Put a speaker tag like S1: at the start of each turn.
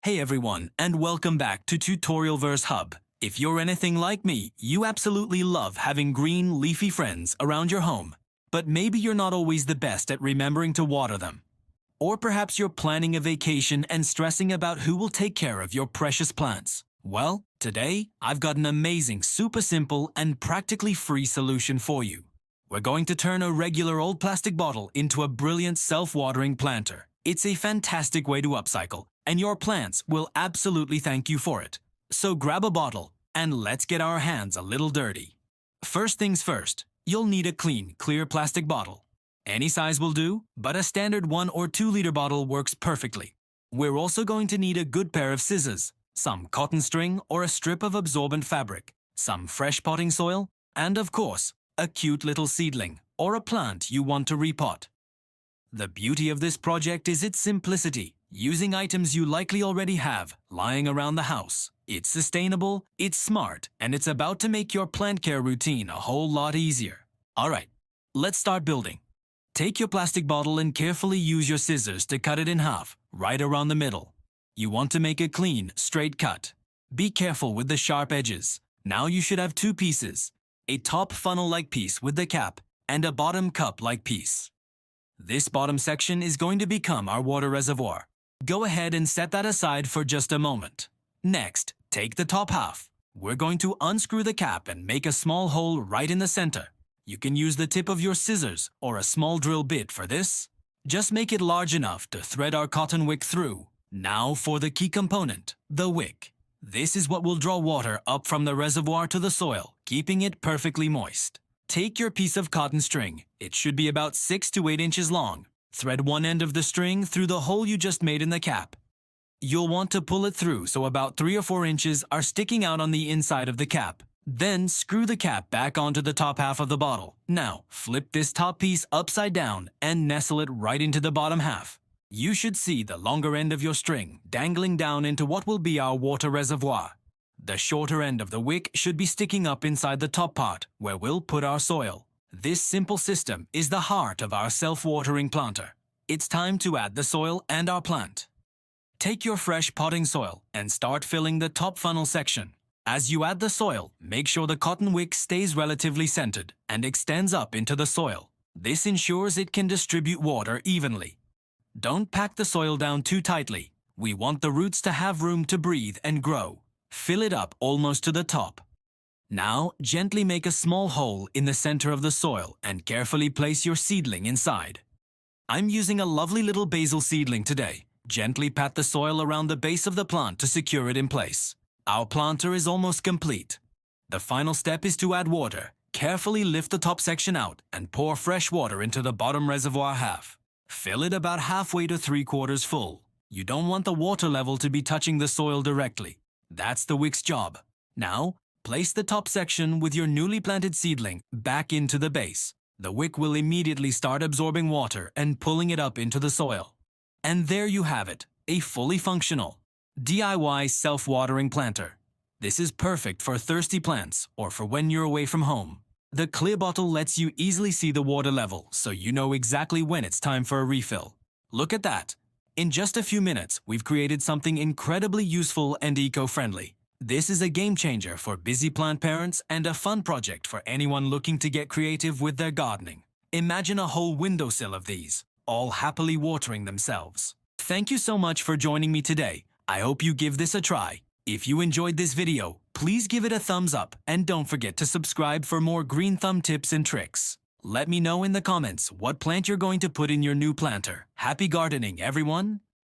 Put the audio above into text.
S1: Hey everyone, and welcome back to Tutorialverse Hub. If you're anything like me, you absolutely love having green, leafy friends around your home. But maybe you're not always the best at remembering to water them. Or perhaps you're planning a vacation and stressing about who will take care of your precious plants. Well, today, I've got an amazing, super simple, and practically free solution for you. We're going to turn a regular old plastic bottle into a brilliant self-watering planter. It's a fantastic way to upcycle, and your plants will absolutely thank you for it. So grab a bottle, and let's get our hands a little dirty. First things first, you'll need a clean, clear plastic bottle. Any size will do, but a standard 1 or 2 liter bottle works perfectly. We're also going to need a good pair of scissors, some cotton string or a strip of absorbent fabric, some fresh potting soil, and of course, a cute little seedling or a plant you want to repot. The beauty of this project is its simplicity, using items you likely already have lying around the house. It's sustainable, it's smart, and it's about to make your plant care routine a whole lot easier. Alright, let's start building. Take your plastic bottle and carefully use your scissors to cut it in half, right around the middle. You want to make a clean, straight cut. Be careful with the sharp edges. Now you should have 2 pieces, a top funnel-like piece with the cap and a bottom cup-like piece. This bottom section is going to become our water reservoir. Go ahead and set that aside for just a moment. Next, take the top half. We're going to unscrew the cap and make a small hole right in the center. You can use the tip of your scissors or a small drill bit for this. Just make it large enough to thread our cotton wick through. Now for the key component, the wick. This is what will draw water up from the reservoir to the soil, keeping it perfectly moist. Take your piece of cotton string. It should be about 6 to 8 inches long. Thread one end of the string through the hole you just made in the cap. You'll want to pull it through so about 3 or 4 inches are sticking out on the inside of the cap. Then screw the cap back onto the top half of the bottle. Now, flip this top piece upside down and nestle it right into the bottom half. You should see the longer end of your string dangling down into what will be our water reservoir. The shorter end of the wick should be sticking up inside the top part, where we'll put our soil. This simple system is the heart of our self-watering planter. It's time to add the soil and our plant. Take your fresh potting soil and start filling the top funnel section. As you add the soil, make sure the cotton wick stays relatively centered and extends up into the soil. This ensures it can distribute water evenly. Don't pack the soil down too tightly. We want the roots to have room to breathe and grow. Fill it up almost to the top. Now, gently make a small hole in the center of the soil and carefully place your seedling inside. I'm using a lovely little basil seedling today. Gently pat the soil around the base of the plant to secure it in place. Our planter is almost complete. The final step is to add water. Carefully lift the top section out and pour fresh water into the bottom reservoir half. Fill it about halfway to 3/4 full. You don't want the water level to be touching the soil directly. That's the wick's job. Now, place the top section with your newly planted seedling back into the base. The wick will immediately start absorbing water and pulling it up into the soil. And there you have it, a fully functional DIY self-watering planter. This is perfect for thirsty plants or for when you're away from home. The clear bottle lets you easily see the water level, so you know exactly when it's time for a refill. Look at that. In just a few minutes, we've created something incredibly useful and eco-friendly. This is a game changer for busy plant parents and a fun project for anyone looking to get creative with their gardening. Imagine a whole windowsill of these, all happily watering themselves. Thank you so much for joining me today. I hope you give this a try. If you enjoyed this video, please give it a thumbs up and don't forget to subscribe for more green thumb tips and tricks. Let me know in the comments what plant you're going to put in your new planter. Happy gardening, everyone!